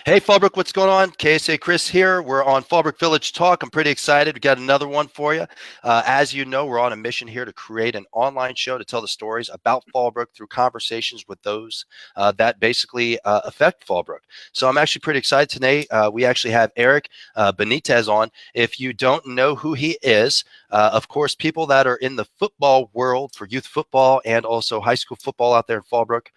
Hey, Fallbrook, what's going on? KSA Kris here. We're on Fallbrook Village Talk. I'm pretty excited. We got another one for you. As you know, we're on a mission here to create an online show to tell the stories about Fallbrook through conversations with those that basically affect Fallbrook. So I'm actually pretty excited today. We actually have Erik Benitez on. If you don't know who he is, of course, people that are in the football world for youth football and also high school football out there in Fallbrook,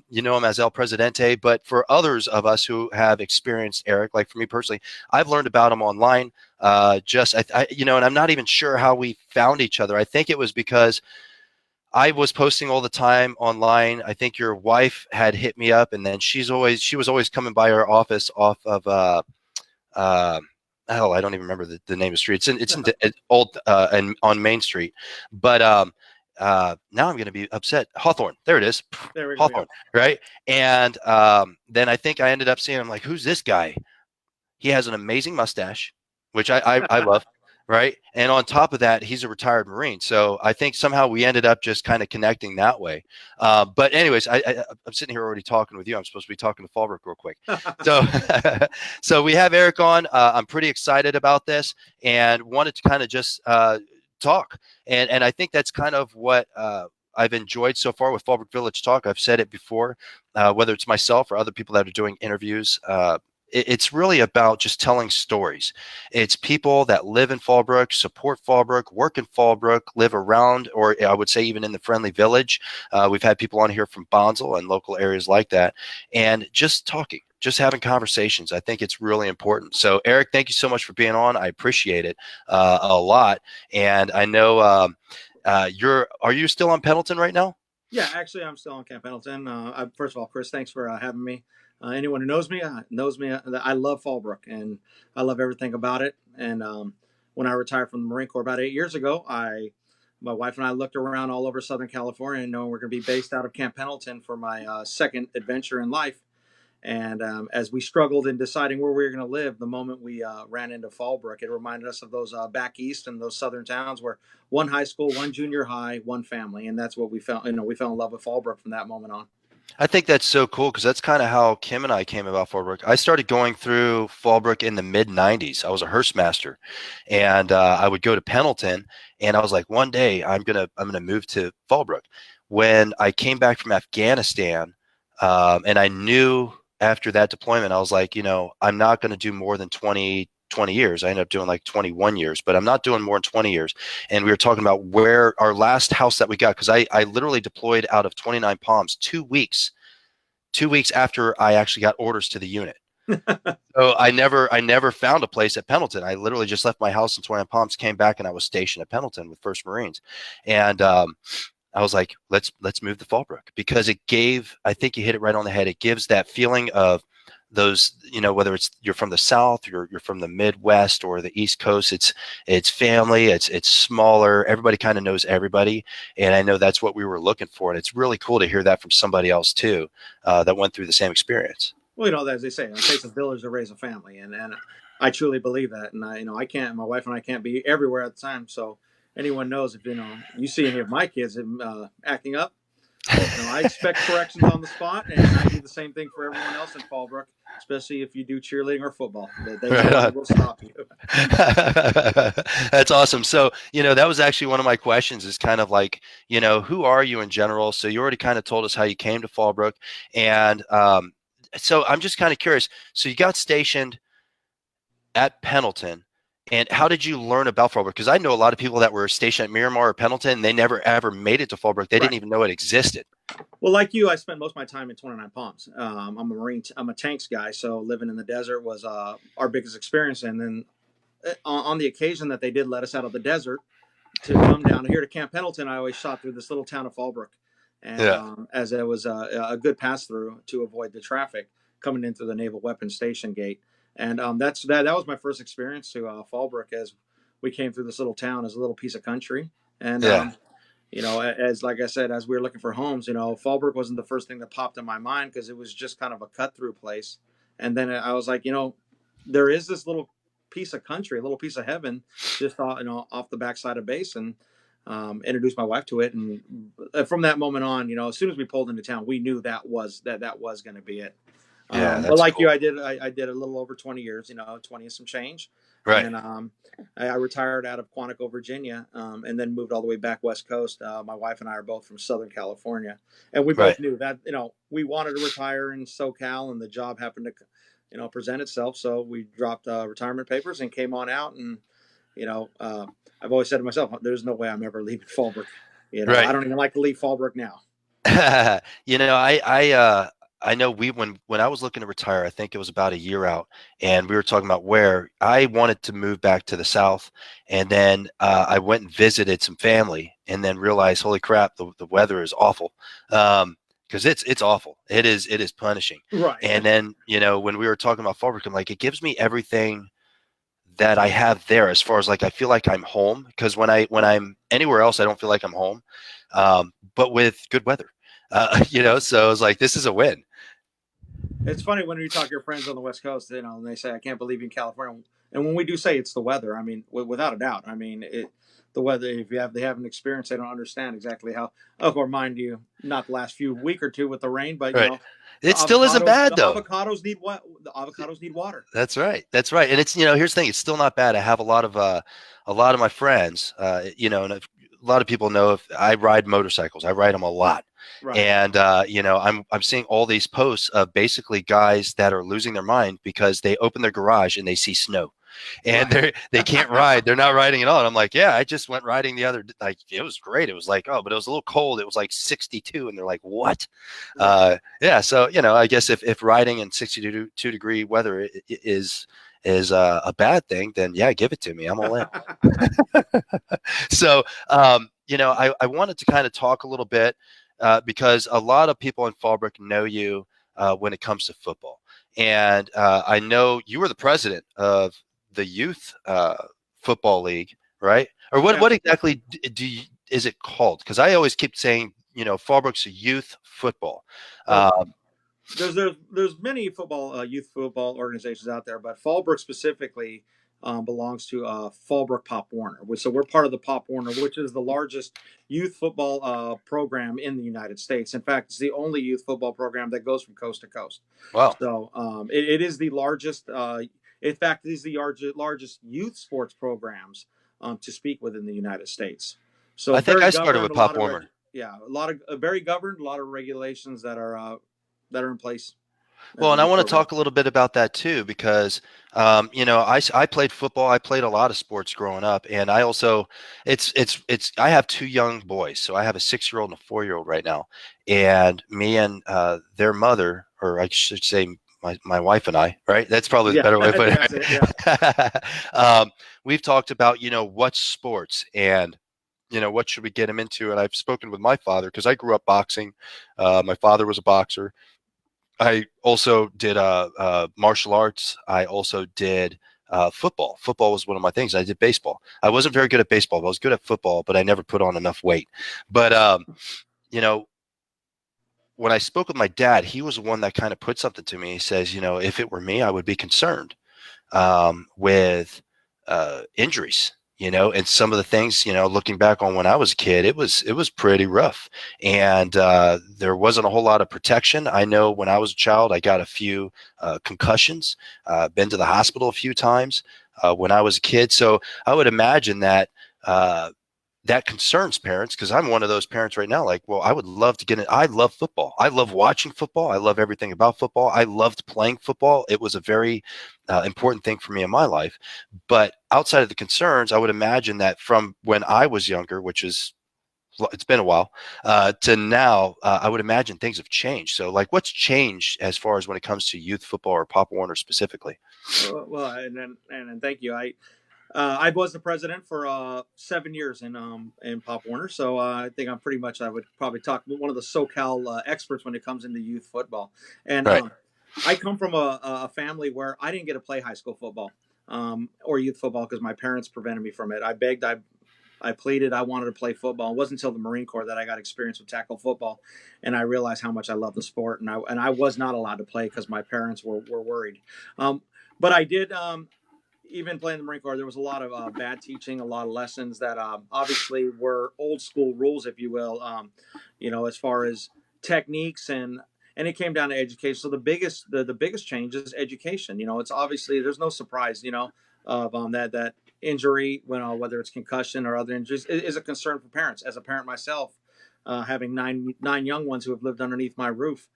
you know him as El Presidente. But for others of us who have experienced Erik, like for me personally, I've learned about him online. And I'm not even sure how we found each other. I think it was because I was posting all the time online. I think your wife had hit me up, and then she was always coming by our office off of uh, hell, I don't even remember the name of the street. It's old and on Main Street, but now I'm going to be upset. Hawthorne, there it is, There we go. Hawthorne, right? And then I think I ended up seeing him like, who's this guy? He has an amazing mustache, which I love, right? And on top of that, he's a retired Marine. So I think somehow we ended up just kind of connecting that way. But anyways, I'm sitting here already talking with you. I'm supposed to be talking to Fallbrook real quick. So, so we have Erik on. I'm pretty excited about this and wanted to kind of just talk. And I think that's kind of what I've enjoyed so far with Fallbrook Village Talk. I've said it before, whether it's myself or other people that are doing interviews. It's really about just telling stories. It's people that live in Fallbrook, support Fallbrook, work in Fallbrook, live around, or I would say even in the friendly village. We've had people on here from Bonsall and local areas like that, and just talking, just having conversations. I think it's really important. So, Erik, thank you so much for being on. I appreciate it a lot. And I know are you still on Pendleton right now? Yeah, actually, I'm still on Camp Pendleton. First of all, Kris, thanks for having me. Anyone who knows me. I love Fallbrook, and I love everything about it. And when I retired from the Marine Corps about 8 years ago, my wife and I looked around all over Southern California, and knowing we're going to be based out of Camp Pendleton for my second adventure in life. And as we struggled in deciding where we were going to live, the moment we ran into Fallbrook, it reminded us of those back east and those southern towns where one high school, one junior high, one family, and that's what we felt. We fell in love with Fallbrook from that moment on. I think that's so cool because that's kind of how Kim and I came about Fallbrook. I started going through Fallbrook in the mid '90s. I was a hearse master, and I would go to Pendleton, and I was like, one day I'm gonna move to Fallbrook. When I came back from Afghanistan, and I knew after that deployment, I was like, I'm not going to do more than 20 years. I ended up doing like 21 years, but I'm not doing more than 20 years. And we were talking about where our last house that we got, because I literally deployed out of 29 Palms 2 weeks after I actually got orders to the unit. So I never found a place at Pendleton. I literally just left my house in 29 Palms, came back, and I was stationed at Pendleton with First Marines. And I was like, let's move to Fallbrook because I think you hit it right on the head. It gives that feeling of those, whether it's you're from the South, you're from the Midwest or the East Coast, it's family, it's smaller. Everybody kind of knows everybody. And I know that's what we were looking for. And it's really cool to hear that from somebody else too, that went through the same experience. Well, as they say, it takes a village to raise a family, and I truly believe that. And I can't, my wife and I can't be everywhere at the time. So anyone knows if you see any of my kids acting up, I expect corrections on the spot, and I do the same thing for everyone else in Fallbrook, especially if you do cheerleading or football. They know I will stop you. That's awesome. So, that was actually one of my questions is kind of like, who are you in general? So you already kind of told us how you came to Fallbrook. And so I'm just kind of curious. So you got stationed at Pendleton. And how did you learn about Fallbrook? Because I know a lot of people that were stationed at Miramar or Pendleton, and they never ever made it to Fallbrook. They didn't even know it existed. Well, like you, I spent most of my time in 29 Palms. I'm a Marine. I'm a tanks guy, so living in the desert was our biggest experience. And then on the occasion that they did let us out of the desert to come down here to Camp Pendleton, I always shot through this little town of Fallbrook, and Yeah. as it was a good pass through to avoid the traffic coming in through the Naval Weapons Station gate. And that was my first experience to Fallbrook, as we came through this little town as a little piece of country. And Yeah. as like I said, as we were looking for homes, Fallbrook wasn't the first thing that popped in my mind because it was just kind of a cut through place. And then I was like, there is this little piece of country, a little piece of heaven, just off the backside of base, and introduced my wife to it. And from that moment on, as soon as we pulled into town, we knew that was going to be it. Yeah, But that's like you, cool. I did a little over 20 years, 20 and some change. Right, And I retired out of Quantico, Virginia, and then moved all the way back West Coast. My wife and I are both from Southern California. And we right. both knew that, we wanted to retire in SoCal, and the job happened to, present itself. So we dropped retirement papers and came on out. And, you know, uh, I've always said to myself, there's no way I'm ever leaving Fallbrook. I Right. don't even like to leave Fallbrook now. You know, I know when I was looking to retire, I think it was about a year out, and we were talking about where I wanted to move back to the South, and then I went and visited some family, and then realized, holy crap, the weather is awful. Because it's awful. It is punishing. Right. And then, when we were talking about Fallbrook, I'm like, it gives me everything that I have there, as far as like I feel like I'm home, because when Right. I'm anywhere else I don't feel like I'm home, but with good weather, so I was like, this is a win. It's funny when you talk to your friends on the West Coast, and they say, "I can't believe you're in California." And when we do say it's the weather, I mean, without a doubt, I mean, the weather. If they haven't experienced, they don't understand exactly how. Of course, mind you, not the last few week or two with the rain, but Right. It still isn't bad the though. avocados need what the avocados need water. That's right. That's right. And it's, here's the thing, it's still not bad. I have a lot of my friends, and a lot of people know, if I ride motorcycles, I ride them a lot. Right. And I'm seeing all these posts of basically guys that are losing their mind because they open their garage and they see snow. And Right. they can't ride. They're not riding at all. And I'm like, yeah, I just went riding the other, like, it was great. It was like, oh, but it was a little cold. It was like 62. And they're like, what? Right. Yeah. So, I guess if riding in 62-degree weather is a bad thing, then yeah, give it to me. I'm all in. So, I wanted to kind of talk a little bit, because a lot of people in Fallbrook know you when it comes to football. And I know you were the president of the youth football league, right? Or what? Yeah. What exactly is it called? Because I always keep saying, Fallbrook's youth football. Well, Um, there's many youth football organizations out there, but Fallbrook specifically belongs to Fallbrook Pop Warner. So we're part of the Pop Warner, which is the largest youth football program in the United States. In fact, it's the only youth football program that goes from coast to coast. well, So it is the largest. In fact, it is the largest youth sports programs to speak within the United States. So I think very I started governed, with Pop Warmer. yeah, a lot of very governed, a lot of regulations that are in place Well, as and a I youth want to program. talk a little bit about that too, because I played football. I played a lot of sports growing up, and I also I have two young boys, so I have a 6-year-old and a 4-year-old right now, and me and their mother, or I should say my wife and I, right? That's probably the Yeah, better way of I think putting that's it. Yeah, it. We've talked about what sports and what should we get him into, and I've spoken with my father because I grew up boxing. My father was a boxer. I also did martial arts. I also did football. Football was one of my things. I did baseball. I wasn't very good at baseball, but I was good at football, but I never put on enough weight. But, you know, when I spoke with my dad, he was the one that kind of put something to me. He says, if it were me, I would be concerned with injuries. And some of the things, looking back on when I was a kid, it was pretty rough, and there wasn't a whole lot of protection. I know when I was a child, I got a few concussions, been to the hospital a few times when I was a kid. So I would imagine that that concerns parents, because I'm one of those parents right now. Like, well, I would love to get in. I love football. I love watching football. I love everything about football. I loved playing football. It was a very important thing for me in my life. But outside of the concerns, I would imagine that from when I was younger, which is, it's been a while, to now, I would imagine things have changed. So, like, what's changed as far as when it comes to youth football or Pop Warner specifically? well, and thank you. I was the president for 7 years in Pop Warner, so I think I'm pretty much, I would probably talk one of the SoCal experts when it comes into youth football. And Right. I come from a family where I didn't get to play high school football or youth football because my parents prevented me from it. I begged, I pleaded, I wanted to play football. It wasn't until the Marine Corps that I got experience with tackle football, and I realized how much I love the sport. And I was not allowed to play because my parents were worried. Um, but I did. Even playing the Marine Corps, there was a lot of bad teaching, a lot of lessons that obviously were old school rules, if you will. As far as techniques and it came down to education. So the biggest change is education. It's obviously there's no surprise, of that injury, whether it's concussion or other injuries, is a concern for parents. As a parent myself, having nine young ones who have lived underneath my roof,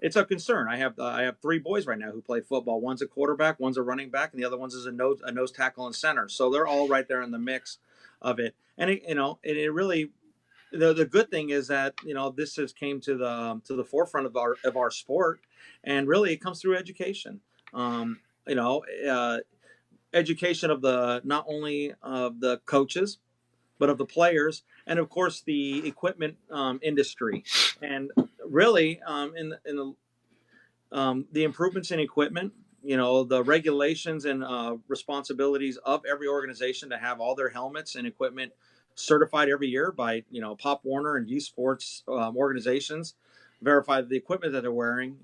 it's a concern. I have three boys right now who play football. One's a quarterback, one's a running back, and the other one's is a nose tackle and center. So they're all right there in the mix of it. And it really, the good thing is that this has came to the forefront of our sport, and really it comes through education. Um, you know, Education of the not only of the coaches but of the players, and of course the equipment industry, and really the improvements in equipment. The regulations and responsibilities of every organization to have all their helmets and equipment certified every year by Pop Warner and youth sports organizations, verify the equipment that they're wearing.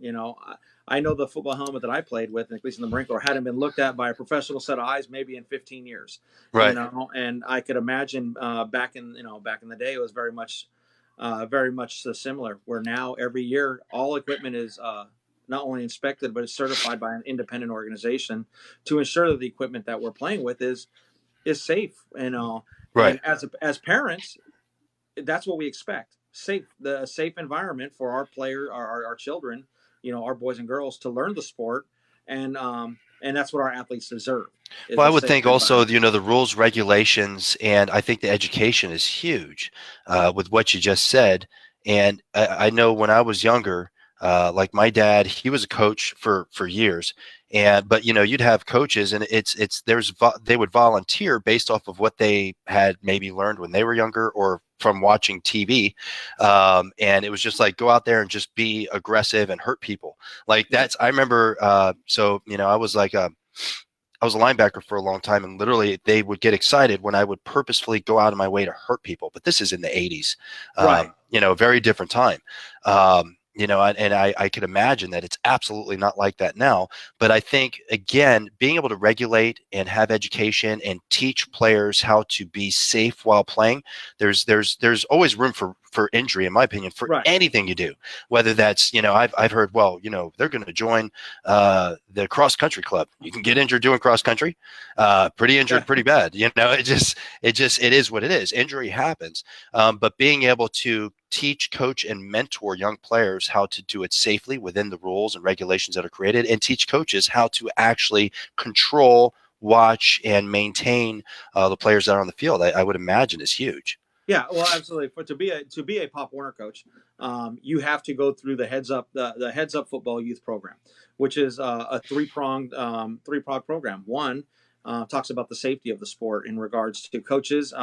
I know the football helmet that I played with, at least in the Marine Corps, hadn't been looked at by a professional set of eyes maybe in 15 years. Right. And I could imagine back in the day it was very much similar. Where now every year all equipment is not only inspected but it's certified by an independent organization to ensure that the equipment that we're playing with is safe. Right. And as parents, that's what we expect. The safe environment for our our children, our boys and girls to learn the sport, and that's what our athletes deserve. Is Well, I a would safe think also, environment. the rules, regulations, and I think the education is huge with what you just said. And I know when I was younger, like my dad, he was a coach for years, but you'd have coaches, and they would volunteer based off of what they had maybe learned when they were younger or from watching TV, and it was just like go out there and just be aggressive and hurt people. Like Right. I remember. So I was a linebacker for a long time, and literally they would get excited when I would purposefully go out of my way to hurt people. But this is in the 80s, Right. a very different time. And I could imagine that it's absolutely not like that now. But I think, again, being able to regulate and have education and teach players how to be safe while playing, there's always room for injury, in my opinion, for Right. anything you do. Whether that's, I've heard, well, they're going to join the cross country club. You can get injured doing cross country, pretty Yeah. injured, pretty bad. It is what it is. Injury happens, but being able to teach, coach, and mentor young players how to do it safely within the rules and regulations that are created, and teach coaches how to actually control, watch, and maintain the players that are on the field, I would imagine is huge. Yeah, well, absolutely. For to be a Pop Warner coach, you have to go through the Heads Up Football Youth Program, which is a three pronged program. One talks about the safety of the sport in regards to coaches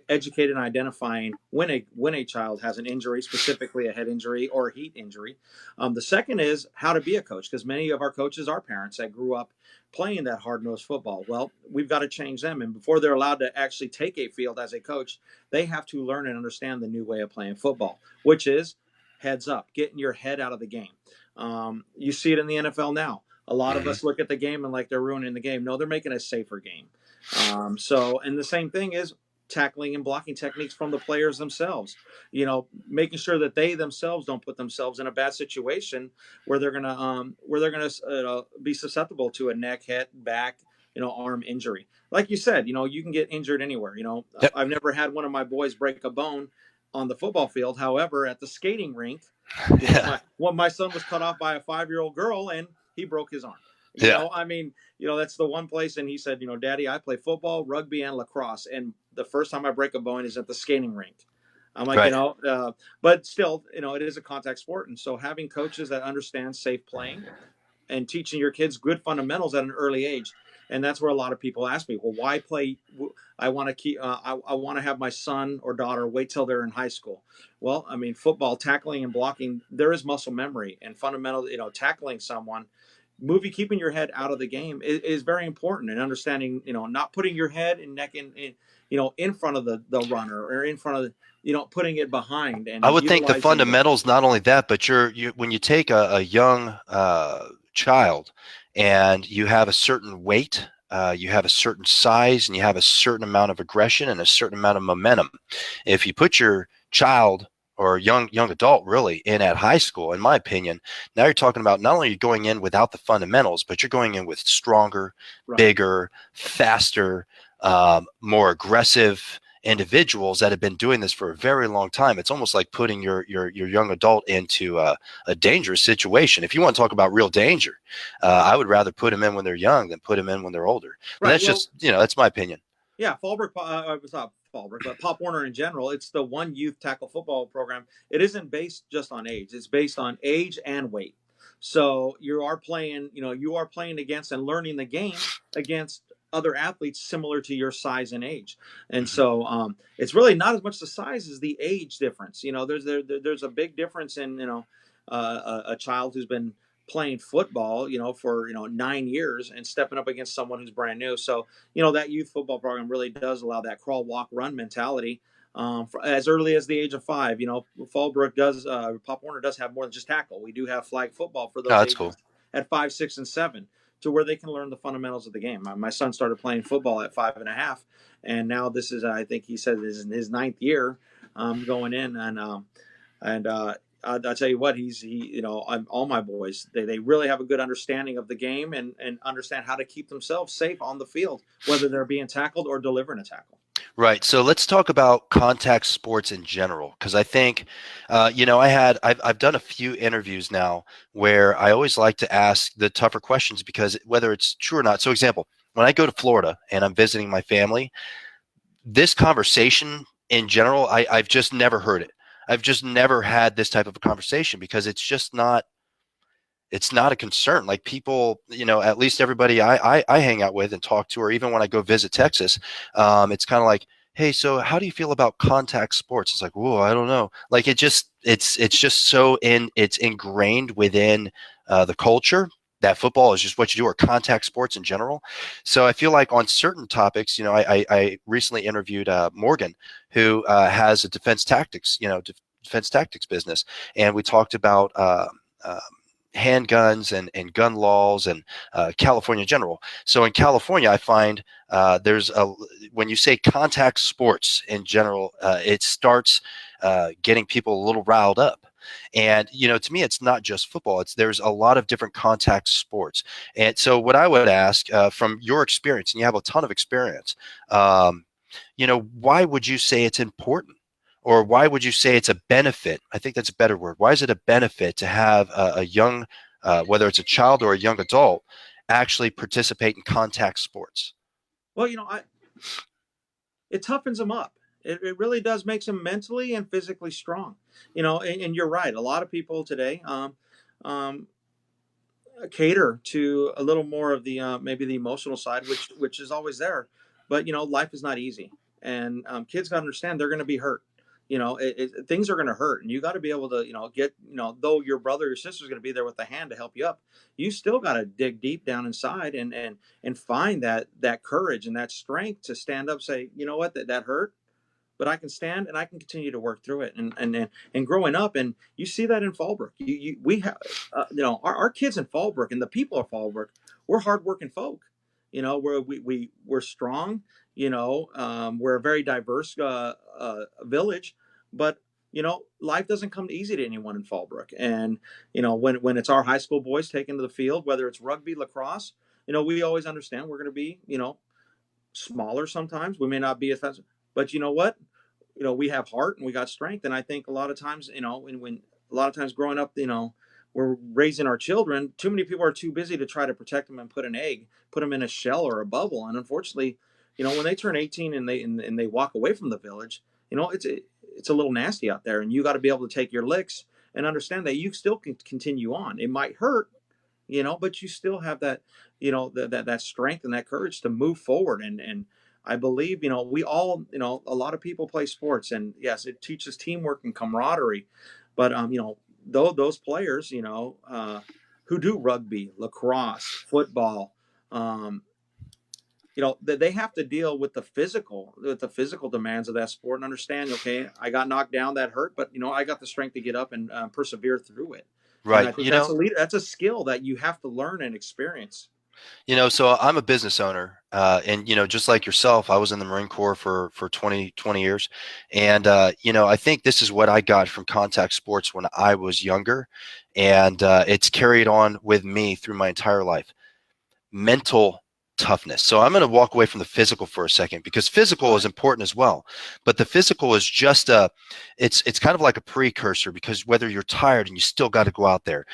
educating and identifying when a child has an injury, specifically a head injury or a heat injury. The second is how to be a coach, because many of our coaches are parents that grew up playing that hard-nosed football. Well, we've got to change them, and before they're allowed to actually take a field as a coach, they have to learn and understand the new way of playing football, which is heads up, getting your head out of the game. You see it in the NFL now. A lot of Mm-hmm. us look at the game and like they're ruining the game. No, they're making a safer game. And the same thing is tackling and blocking techniques from the players themselves. Making sure that they themselves don't put themselves in a bad situation where they're gonna be susceptible to a neck, head, back, arm injury. Like you said, you can get injured anywhere. Yep. I've never had one of my boys break a bone on the football field. However, at the skating rink, Yeah. my son was cut off by a 5-year-old girl and he broke his arm. Yeah. I mean, that's the one place. And he said, Daddy, I play football, rugby, and lacrosse. And the first time I break a bone is at the skating rink. I'm like, Right. but still, it is a contact sport. And so having coaches that understand safe playing and teaching your kids good fundamentals at an early age. And that's where a lot of people ask me, well, why play? I want to keep. I want to have my son or daughter wait till they're in high school. Well, I mean, football, tackling and blocking, there is muscle memory and fundamental. Tackling someone, keeping your head out of the game is very important. And understanding, not putting your head and neck in front of the runner or in front of putting it behind and I would think the utilizing the. fundamentals, not only that, but when you take a young child and you have a certain weight, you have a certain size, and you have a certain amount of aggression and a certain amount of momentum. If you put your child or young adult really in at high school, in my opinion. Now you're talking about not only going in without the fundamentals, but you're going in with stronger, Right. bigger, faster, more aggressive individuals that have been doing this for a very long time. It's almost like putting your young adult into a dangerous situation. If you want to talk about real danger, I would rather put them in when they're young than put them in when they're older. But Right. that's Well, just, that's my opinion. yeah, Fallbrook, it's not Fallbrook, but Pop Warner in general, it's the one youth tackle football program. It isn't based just on age; it's based on age and weight. So you are playing against and learning the game against other athletes similar to your size and age. And Mhm. so it's really not as much the size as the age difference. There's a big difference in a child who's been playing football, for 9 years and stepping up against someone who's brand new. So that youth football program really does allow that crawl, walk, run mentality as early as the age of 5. Fallbrook does, Pop Warner does have more than just tackle. We do have flag football for Oh, those that's ages cool. at 5, 6, and 7 to where they can learn the fundamentals of the game. My son started playing football at 5.5, and now this is, I think he said, is in his ninth year going in. And I'll tell you what, all my boys, they really have a good understanding of the game and understand how to keep themselves safe on the field, whether they're being tackled or delivering a tackle. Right. So let's talk about contact sports in general, because I think, I've done a few interviews now where I always like to ask the tougher questions because whether it's true or not. So, example, when I go to Florida and I'm visiting my family, this conversation in general, I've just never heard it. I've just never had this type of a conversation because it's not a concern. Like people, at least everybody I hang out with and talk to, or even when I go visit Texas, it's kind of like, hey, so how do you feel about contact sports? It's like, whoa, I don't know. Like it's just it's ingrained within the culture that football is just what you do, or contact sports in general. So I feel like on certain topics, I recently interviewed Morgan, who has a defense tactics business, and we talked about uh, handguns and gun laws and California in general. So in California, I find when you say contact sports in general, it starts getting people a little riled up. And to me, it's not just football. There's a lot of different contact sports. And so, what I would ask from your experience, and you have a ton of experience, why would you say it's important? Or why would you say it's a benefit? I think that's a better word. Why is it a benefit to have a young, whether it's a child or a young adult, actually participate in contact sports? Well, it toughens them up. It really does makes them mentally and physically strong. And you're right. A lot of people today um, cater to a little more of the maybe the emotional side, which is always there. But life is not easy, and kids got to understand they're going to be hurt. Things are going to hurt, and you got to be able to get though your brother or sister is going to be there with a hand to help you up. You still got to dig deep down inside and find that courage and that strength to stand up, say, you know what, that hurt, but I can stand and I can continue to work through it. And growing up, and you see that in Fallbrook, we have, our kids in Fallbrook and the people of Fallbrook, we're hardworking folk. We're strong. We're a very diverse village, but life doesn't come easy to anyone in Fallbrook. And when it's our high school boys taken to the field, whether it's rugby, lacrosse, we always understand we're going to be smaller sometimes. We may not be as fast, but you know what? We have heart and we got strength. And I think a lot of times, when a lot of times growing up, we're raising our children. Too many people are too busy to try to protect them and put them in a shell or a bubble. And unfortunately, when they turn 18 and they walk away from the village, it's a little nasty out there. And you got to be able to take your licks and understand that you still can continue on. It might hurt, but you still have that, that strength and that courage to move forward. And I believe, we all, a lot of people play sports, and yes, it teaches teamwork and camaraderie. But though those players, who do rugby, lacrosse, football, um, they have to deal with the physical demands of that sport and understand, okay, I got knocked down, that hurt, but I got the strength to get up and persevere through it. And I Right. think that's a skill that you have to learn and experience. So I'm a business owner, and just like yourself, I was in the Marine Corps for 20 years, and I think this is what I got from contact sports when I was younger, and it's carried on with me through my entire life. Mental toughness. So I'm going to walk away from the physical for a second because physical is Right. important as well. But the physical is just it's kind of like a precursor because whether you're tired and you still got to go out there,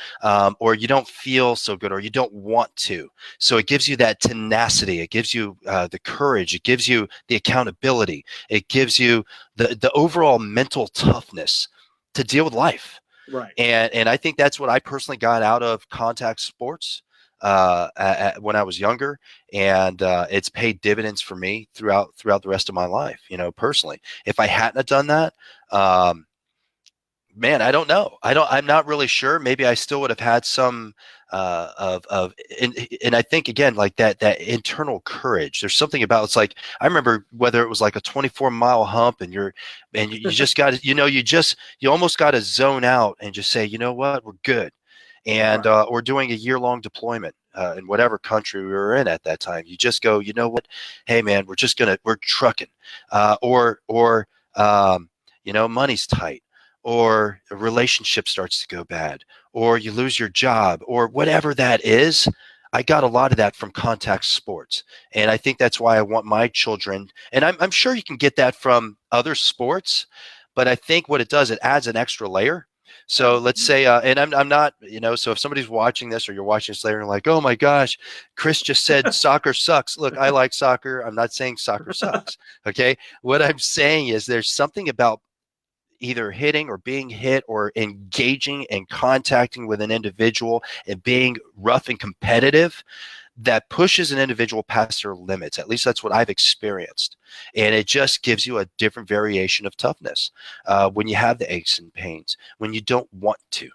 or you don't feel so good, or you don't want to. So it gives you that tenacity. It gives you the courage. It gives you the accountability. It gives you the overall mental toughness to deal with life. Right. And I think that's what I personally got out of contact sports when I was younger, and it's paid dividends for me throughout the rest of my life. Personally, if I hadn't have done that, um, man, I don't know. I'm not really sure. Maybe I still would have had some of, and I think again, like that internal courage. There's something about it's like I remember whether it was like a 24-mile hump, and you just got to, you almost got to zone out and just say, you know what, we're good, and Right. we're doing a year-long deployment. In whatever country we were in at that time, you just go, you know what, hey man, we're trucking, or money's tight, or a relationship starts to go bad, or you lose your job, or whatever that is. I got a lot of that from contact sports. And I think that's why I want my children, and I'm sure you can get that from other sports, but I think what it does, it adds an extra layer. So let's Absolutely. say, and I'm not, so if somebody's watching this or you're watching this later and like, oh my gosh, Kris just said soccer sucks. Look, I like soccer. I'm not saying soccer sucks. Okay. What I'm saying is there's something about either hitting or being hit or engaging and contacting with an individual and being rough and competitive that pushes an individual past their limits. At least that's what I've experienced. And it just gives you a different variation of toughness when you have the aches and pains, when you don't want to.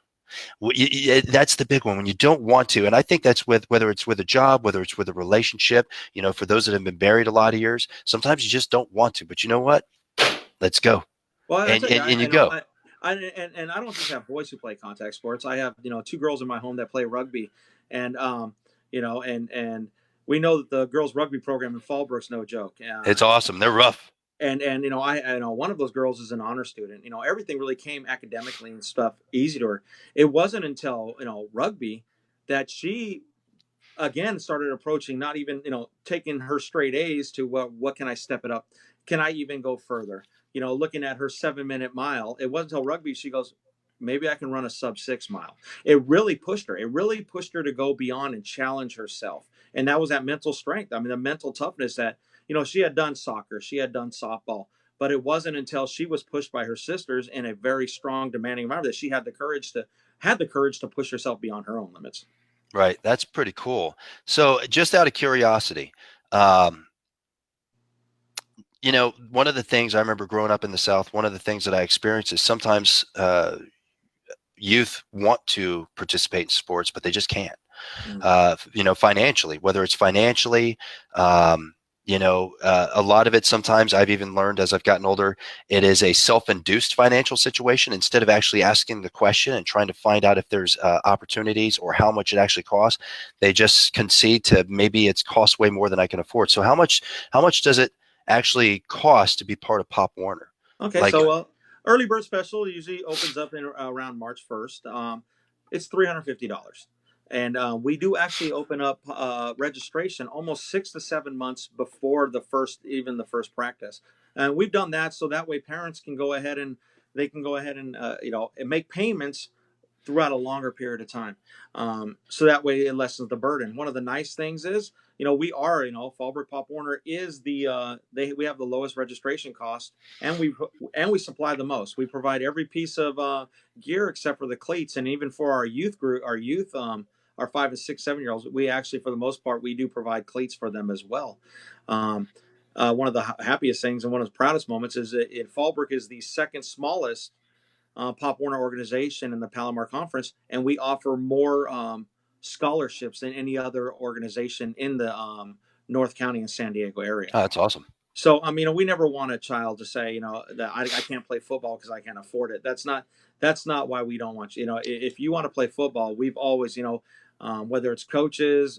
That's the big one when you don't want to. And I think that's with whether it's with a job, whether it's with a relationship, for those that have been married a lot of years, sometimes you just don't want to. But you know what? Let's go. Well, I And, tell you, and, and I you know, go. and I don't just have boys who play contact sports. I have two girls in my home that play rugby, and and we know that the girls rugby program in Fallbrook's no joke. It's awesome. They're rough. And I know one of those girls is an honor student. Everything really came academically and stuff easy to her. It wasn't until rugby that she again started approaching, not even taking her straight A's to what can I step it up, can I even go further, looking at her 7 minute mile. It wasn't until rugby she goes, maybe I can run a sub 6 mile. It really pushed her to go beyond and challenge herself, and that was that mental strength. I mean, the mental toughness that she had done soccer, she had done softball, but it wasn't until she was pushed by her sisters in a very strong demanding environment that she had the courage to push herself beyond her own limits. Right. That's pretty cool. So, just out of curiosity, um, one of the things I remember growing up in the South, one of the things that I experienced is sometimes youth want to participate in sports, but they just can't. Mm. Financially, whether it's financially, a lot of it sometimes I've even learned as I've gotten older, it is a self-induced financial situation instead of actually asking the question and trying to find out if there's opportunities or how much it actually costs. They just concede to maybe it's cost way more than I can afford. So how much does it actually cost to be part of Pop Warner? Okay, Like, so early bird special usually opens up in around March 1st. It's $350, and we do actually open up registration almost 6 to 7 months before the first practice, and we've done that so that way parents can go ahead and and make payments throughout a longer period of time. So that way it lessens the burden. One of the nice things is, Fallbrook Pop Warner is we have the lowest registration cost, and we supply the most. We provide every piece of gear except for the cleats, and even for our youth group, our 5 and 6, 7 year olds, we actually, for the most part, we do provide cleats for them as well. Um, one of the happiest things and one of the proudest moments is that Fallbrook is the second smallest Pop Warner organization in the Palomar Conference, and we offer more scholarships than any other organization in the North County and San Diego area. oh, that's awesome. So, we never want a child to say, that I can't play football because I can't afford it. That's not why we don't want you. If you want to play football, we've always, whether it's coaches,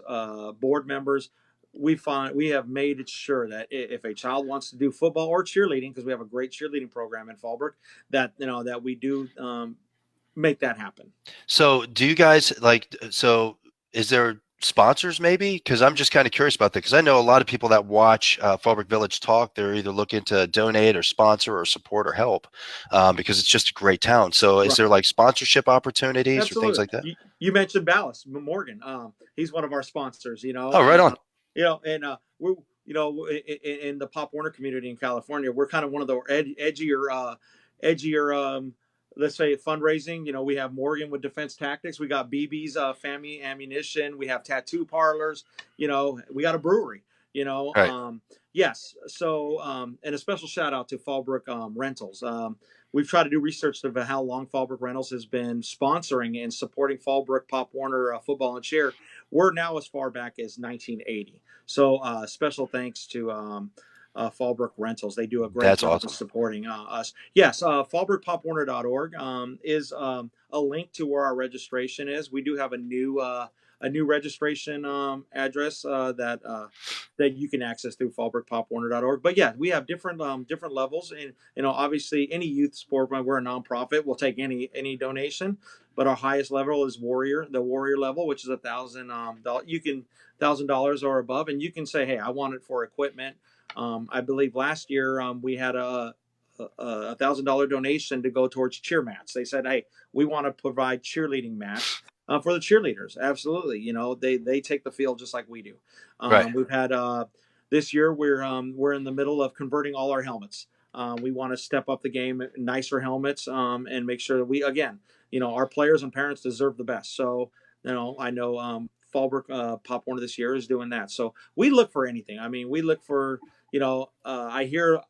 board members. We have made it sure that if a child wants to do football or cheerleading, because we have a great cheerleading program in Fallbrook, that that we do make that happen. So do you guys like, so is there sponsors maybe? Because I'm just kind of curious about that. Because I know a lot of people that watch Fallbrook Village talk, they're either looking to donate or sponsor or support or help because it's just a great town. So is Right. there like sponsorship opportunities or things Absolutely. like that? You mentioned Ballas Morgan. He's one of our sponsors. Oh, right on. And we're in the Pop Warner community in California, we're kind of one of the edgier let's say fundraising. We have Morgan with Defense Tactics. We got BB's Family Ammunition. We have tattoo parlors. We got a brewery. Right. Yes. So and a special shout out to Fallbrook Rentals. We've tried to do research to how long Fallbrook Rentals has been sponsoring and supporting Fallbrook Pop Warner football and cheer. We're now as far back as 1980. So special thanks to Fallbrook Rentals. They do a great That's job of awesome. supporting us. Yes, fallbrookpopwarner.org is a link to where our registration is. We do have a new registration address that you can access through fallbrookpopwarner.org. But yeah, we have different levels, and obviously any youth sport, we're a nonprofit, we'll take any donation. But our highest level is the warrior level, which is $1,000. You can $1,000 or above, and you can say, hey, I want it for equipment. I believe last year we had a $1,000 donation to go towards cheer mats. They said, "Hey, we want to provide cheerleading mats for the cheerleaders." Absolutely, they take the field just like we do. Right. We've had this year we're in the middle of converting all our helmets. We want to step up the game, nicer helmets, and make sure that we again, our players and parents deserve the best. So I know Fallbrook Pop Warner this year is doing that. So we look for anything. I mean, we look for I hear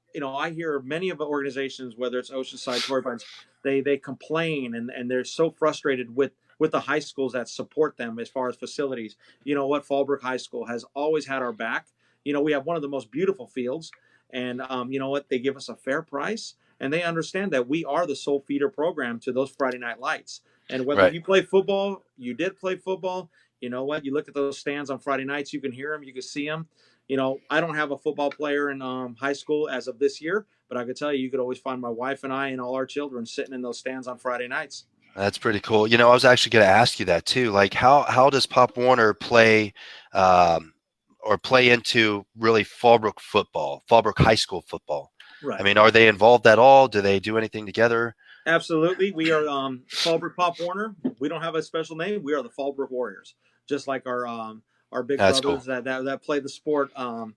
many of the organizations, whether it's Oceanside, Torrey Pines, they complain and they're so frustrated with the high schools that support them as far as facilities. You know what? Fallbrook High School has always had our back. We have one of the most beautiful fields, and you know what? They give us a fair price, and they understand that we are the sole feeder program to those Friday night lights. And whether Right. you play football, you did play football. You know what? You look at those stands on Friday nights, you can hear them, you can see them. I don't have a football player in high school as of this year, but I could tell you, you could always find my wife and I and all our children sitting in those stands on Friday nights. That's pretty cool. I was actually going to ask you that too. Like, how does Pop Warner play, um, or play into really Fallbrook football, Fallbrook High School football? I Right. mean, are they involved at all? Do they do anything together? Absolutely. We are Fallbrook Pop Warner. We don't have a special name. We are the Fallbrook Warriors, just like our big That's cool. brothers that play the sport on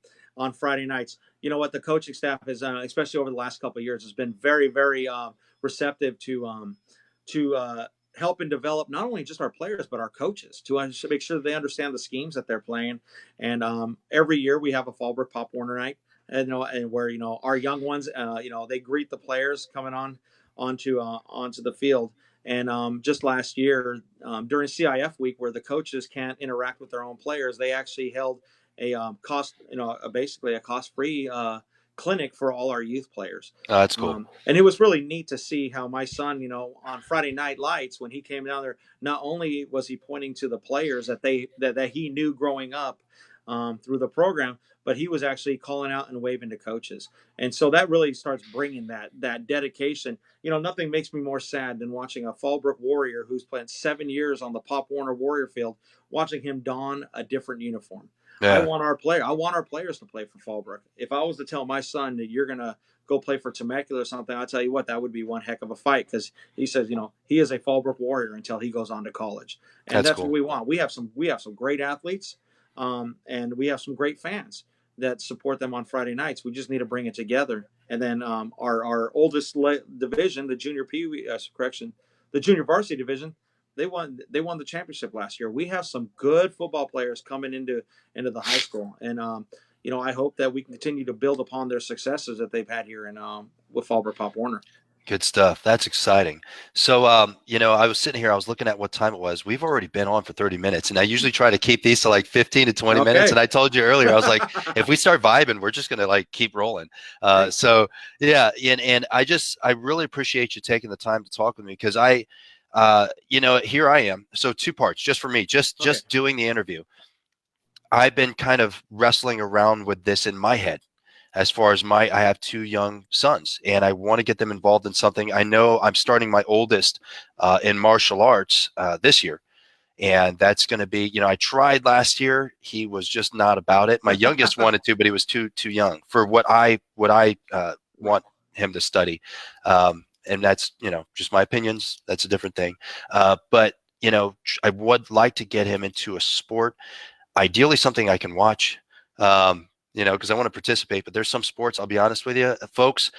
Friday nights. You know what? The coaching staff has, especially over the last couple of years, has been very, very receptive to help and develop not only just our players but our coaches to make sure that they understand the schemes that they're playing. And every year we have a Fallbrook Pop Warner night, and where our young ones, they greet the players coming onto the field. And just last year, during CIF week, where the coaches can't interact with their own players, they actually held a basically a cost-free clinic for all our youth players. That's cool. And it was really neat to see how my son, on Friday Night Lights, when he came down there, not only was he pointing to the players that he knew growing up through the program, but he was actually calling out and waving to coaches. And so that really starts bringing that dedication. Nothing makes me more sad than watching a Fallbrook Warrior who's played 7 years on the Pop Warner Warrior field, watching him don a different uniform. I Yeah, want our players to play for Fallbrook. If I was to tell my son that you're gonna go play for Temecula or something, I'll tell you what, that would be one heck of a fight, because he says, he is a Fallbrook Warrior until he goes on to college, and that's that's what cool. we want. We have some great athletes, and we have some great fans that support them on Friday nights. We just need to bring it together. And then our oldest division, the junior the junior varsity division, they won the championship last year. We have some good football players coming into the high school, and I hope that we can continue to build upon their successes that they've had here in with Fallbrook Pop Warner. Good stuff. That's exciting. So, I was sitting here, I was looking at what time it was. We've already been on for 30 minutes, and I usually try to keep these to like 15 to 20 minutes. Okay. And I told you earlier, I was like, if we start vibing, we're just going to like keep rolling. Hey. So yeah. And I really appreciate you taking the time to talk with me, because Here I am. So two parts, just for me, Okay. just doing the interview. I've been kind of wrestling around with this in my head as far as I have two young sons and I want to get them involved in something. I know I'm starting my oldest in martial arts this year. And that's going to be, I tried last year. He was just not about it. My youngest wanted to, but he was too young for what I Right. want him to study. And that's, just my opinions. That's a different thing. But, I would like to get him into a sport, ideally something I can watch, because I want to participate. But there's some sports, I'll be honest with you, folks.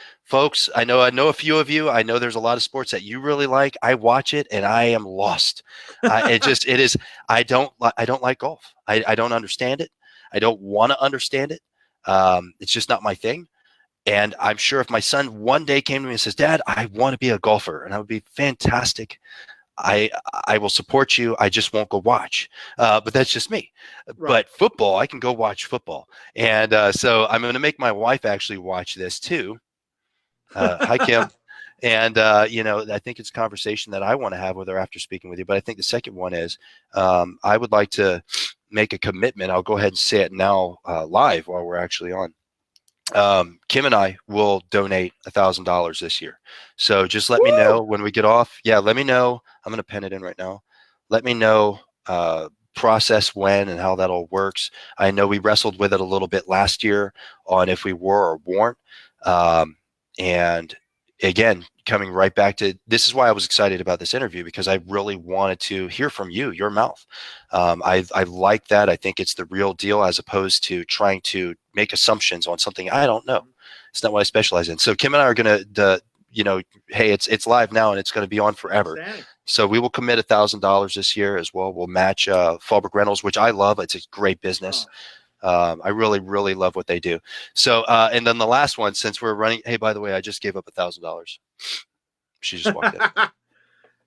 I know a few of you. I know there's a lot of sports that you really like. I watch it and I am lost. It is. I don't like golf. I don't understand it. I don't want to understand it. It's just not my thing. And I'm sure if my son one day came to me and says, "Dad, I want to be a golfer," and I would be fantastic. I I will support you. I just won't go watch. But that's just me. Right. But football, I can go watch football, and so I'm going to make my wife actually watch this too. Hi, Kim. And I think it's a conversation that I want to have with her after speaking with you. But I think the second one is I would like to make a commitment. I'll go ahead and say it now live while we're actually on. Kim and I will donate $1,000 this year. So just let me Woo! know when we get off. Yeah, let me know. I'm going to pen it in right now. Let me know process when and how that all works. I know we wrestled with it a little bit last year on if we were or weren't. And again, coming right back to this is why I was excited about this interview because I really wanted to hear from you, your mouth. I like that. I think it's the real deal as opposed to trying to make assumptions on something I don't know. It's not what I specialize in. So Kim and I are going to, hey, it's live now and it's going to be on forever. Outstanding. So we will commit $1,000 this year as well. We'll match Fallbrook Rentals, which I love. It's a great business. Oh. I really, really love what they do. So, and then the last one, since we're running, hey, by the way, I just gave up $1,000. She just walked in.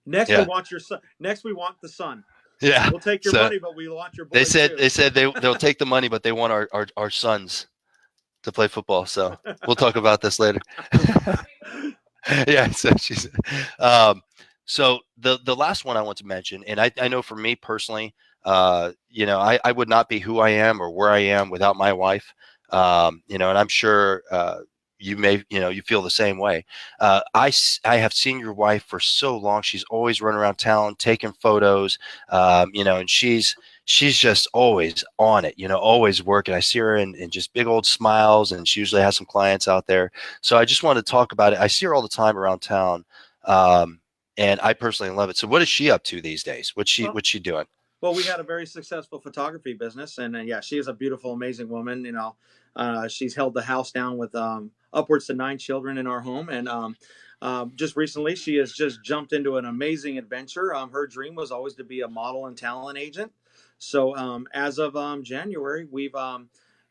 Next, we Yeah, want your son. Next, we want the son. yeah. We'll take your So money, but we want your they boys said too. they'll take the money, but they want our sons to play football. So we'll talk about this later. Yeah. So she's. So the last one I want to mention, and I know for me personally, I would not be who I am or where I am without my wife. And I'm sure you may, you feel the same way. I have seen your wife for so long. She's always running around town taking photos, and she's just always on it, always working. I see her in just big old smiles, and she usually has some clients out there. So I just want to talk about it. I see her all the time around town. And I personally love it. So what is she up to these days? Well, What's she doing? well, we had a very successful photography business, and yeah, she is a beautiful, amazing woman. She's held the house down with upwards to 9 children in our home, and just recently, she has just jumped into an amazing adventure. Her dream was always to be a model and talent agent. So as of January, we've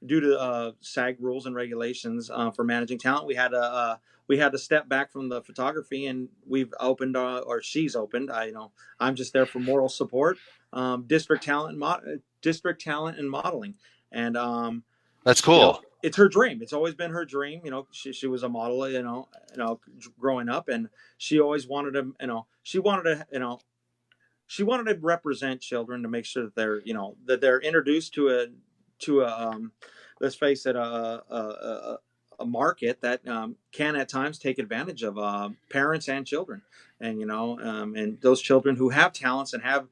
due to SAG rules and regulations for managing talent, we had to step back from the photography, and we've opened or she's opened. I'm just there for moral support. District talent and modeling, and That's cool. it's her dream. It's always been her dream. She was a model. Growing up, and she always wanted to. She wanted to represent children to make sure that they're introduced to a let's face it, a market that can at times take advantage of parents and children, and those children who have talents and have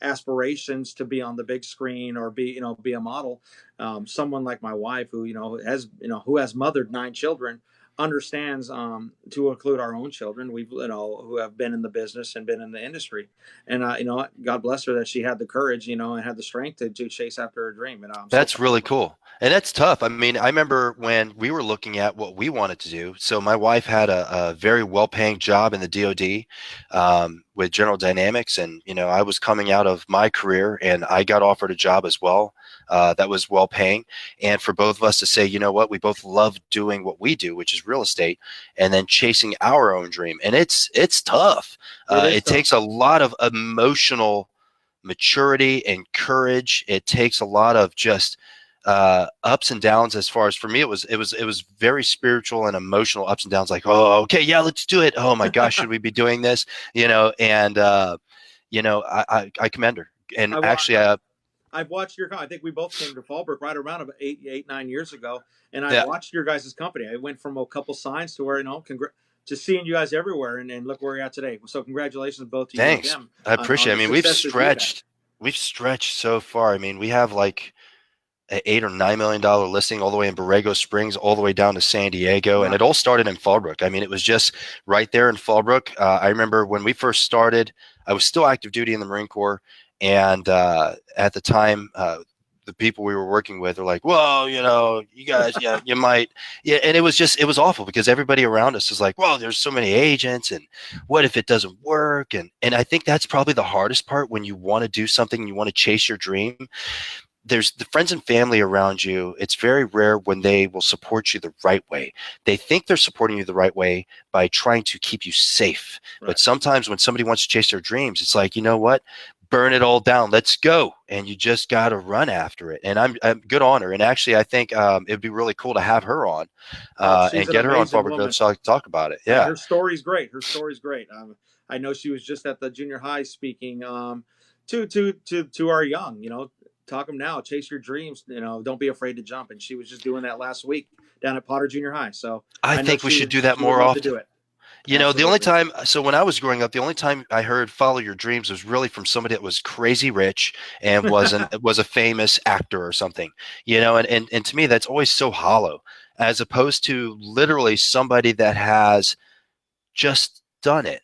aspirations to be on the big screen or be a model. Someone like my wife, who has mothered 9 children, understands, to include our own children, we've who have been in the business and been in the industry, and God bless her that she had the courage, and had the strength to chase after her dream, and I'm so That's proud really of her. cool. And that's tough. I mean, I remember when we were looking at what we wanted to do. So my wife had a very well-paying job in the DoD with General Dynamics, and I was coming out of my career, and I got offered a job as well that was well-paying. And for both of us to say, you know what, we both love doing what we do, which is real estate, and then chasing our own dream. And it's tough. It is It tough. takes a lot of emotional maturity and courage. It takes a lot of just ups and downs. As far as for me, it was very spiritual and emotional ups and downs. Like, oh, okay, yeah, let's do it. Oh my gosh, should we be doing this? And I commend her. And I, wa- actually, I've watched your. I think we both came to Fallbrook right around about 9 years ago, and I've yeah, watched your guys' company. I went from a couple signs to where to seeing you guys everywhere, and look where you're at today. So congratulations both to you and thanks. Kim I on appreciate it. the I mean, successes you've had. we've stretched so far. I mean, we have like $8 or $9 million listing all the way in Borrego Springs, all the way down to San Diego. And Wow. it all started in Fallbrook. I mean, it was just right there in Fallbrook. I remember when we first started, I was still active duty in the Marine Corps. And at the time, the people we were working with were like, well, you guys, yeah, you might. Yeah. And it was awful because everybody around us is like, well, there's so many agents. And what if it doesn't work? And I think that's probably the hardest part when you want to do something and you want to chase your dream. There's the friends and family around you. It's very rare when they will support you the right way. They think they're supporting you the right way by trying to keep you safe. Right. But sometimes when somebody wants to chase their dreams, it's like, you know what? Burn it all down. Let's go. And you just got to run after it. And I'm good on her. And actually, I think it'd be really cool to have her on Oh, she's and an get her on amazing Fallbrook woman. Village to talk about it. And Yeah. her story's great. Her story's great. I know she was just at the junior high speaking to our young. Talk them now. Chase your dreams. Don't be afraid to jump. And she was just doing that last week down at Potter Junior High. So I I know think we should do that she would more love to often. do it. The only Absolutely. time, so when I was growing up, the only time I heard follow your dreams was really from somebody that was crazy rich and was a famous actor or something, and to me, that's always so hollow, as opposed to literally somebody that has just done it.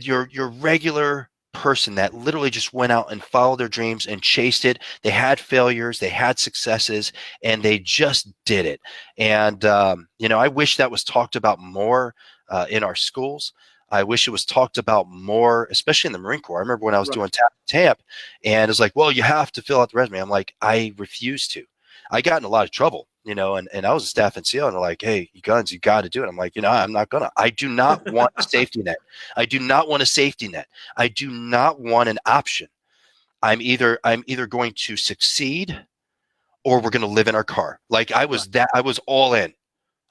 Your regular person that literally just went out and followed their dreams and chased it. They had failures, they had successes, and they just did it. And I wish that was talked about more in our schools. I wish it was talked about more, especially in the Marine Corps. I remember when I was Right. doing TAMP, and it's like, well, you have to fill out the resume. I'm like, I refuse to. I got in a lot of trouble, and I was a staff NCO, and they're like, hey, you guns, you got to do it. I'm like, I'm not gonna. I do not want a safety net. I do not want a safety net. I do not want an option. I'm either going to succeed or we're going to live in our car. Like Right. I was all in.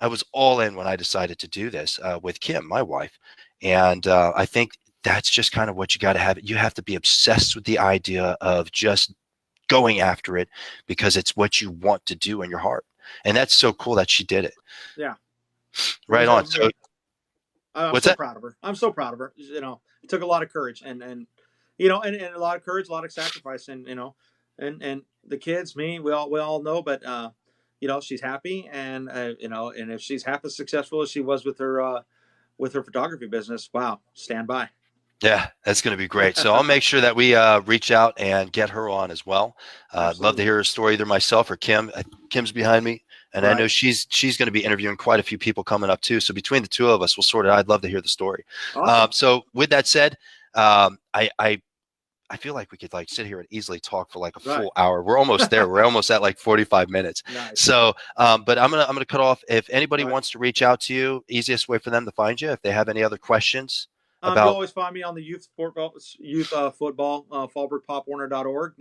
I was all in when I decided to do this with Kim, my wife. And I think that's just kind of what you got to have. You have to be obsessed with the idea of just going after it because it's what you want to do in your heart. And that's so cool that she did it. Yeah. Right on. So I'm what's so that? proud of her. I'm so proud of her. It took a lot of courage and a lot of courage, a lot of sacrifice, and the kids, me, we all know, but she's happy, and if she's half as successful as she was with her photography business, wow, stand by. Yeah, that's going to be great. So I'll make sure that we reach out and get her on as well. I'd love to Absolutely. hear her story, either myself or Kim. Kim's behind me, and I know Right. she's going to be interviewing quite a few people coming up too. So between the two of us, we'll sort it out. I'd love to hear the story. Awesome. So with that said, I feel like we could like sit here and easily talk for like a Right. full hour. We're almost there. We're almost at like 45 minutes. Nice. So, but I'm gonna cut off. If anybody Right. wants to reach out to you, easiest way for them to find you. If they have any other questions You'll about. always find me on the youth football, fallbrookpopwarner.org.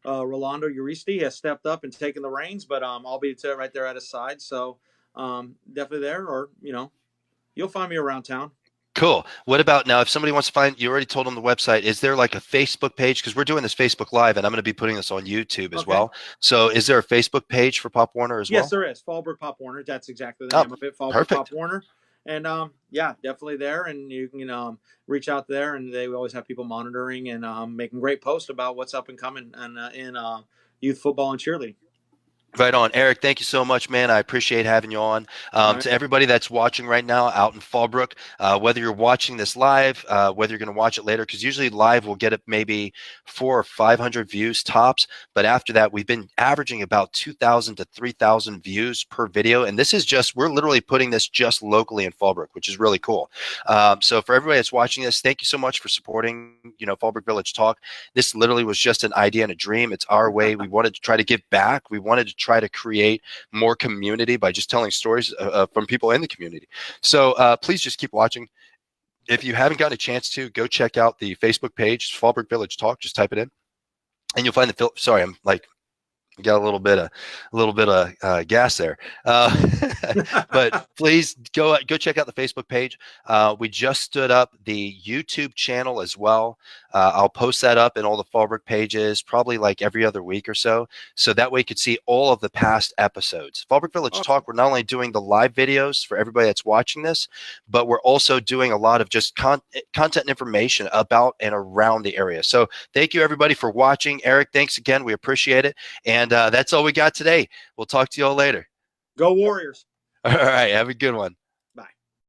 Rolando Uristi has stepped up and taken the reins, but I'll be right there at his side. So definitely there, or you'll find me around town. Cool. What about now? If somebody wants to find, you already told them the website. Is there like a Facebook page? Because we're doing this Facebook Live, and I'm going to be putting this on YouTube as Okay. well. So, is there a Facebook page for Pop Warner as Yes, well? there is. Fallbrook Pop Warner. That's exactly the Oh, name of it. Fallbrook Pop perfect. Warner. And yeah, definitely there. And you can reach out there, and they always have people monitoring and making great posts about what's up and coming and in youth football and cheerleading. Right on. Erik, thank you so much, man. I appreciate having you on. All right. To everybody that's watching right now out in Fallbrook, whether you're watching this live, whether you're going to watch it later, because usually live we'll get it maybe 400 or 500 views tops. But after that, we've been averaging about 2,000 to 3,000 views per video. And this is we're literally putting this just locally in Fallbrook, which is really cool. So for everybody that's watching this, thank you so much for supporting, Fallbrook Village Talk. This literally was just an idea and a dream. It's our way. We wanted to try to give back. We wanted to try to create more community by just telling stories from people in the community. So please just keep watching. If you haven't gotten a chance to, go check out the Facebook page, Fallbrook Village Talk. Just type it in, and you'll find the. Sorry, I'm like We got a little bit of gas there, but please go check out the Facebook page. We just stood up the YouTube channel as well. I'll post that up in all the Fallbrook pages, probably like every other week or so, so that way you could see all of the past episodes. Fallbrook Village Awesome. Talk. We're not only doing the live videos for everybody that's watching this, but we're also doing a lot of just content and information about and around the area. So thank you everybody for watching. Erik, thanks again. We appreciate it. And that's all we got today. We'll talk to you all later. Go Warriors. All right. Have a good one.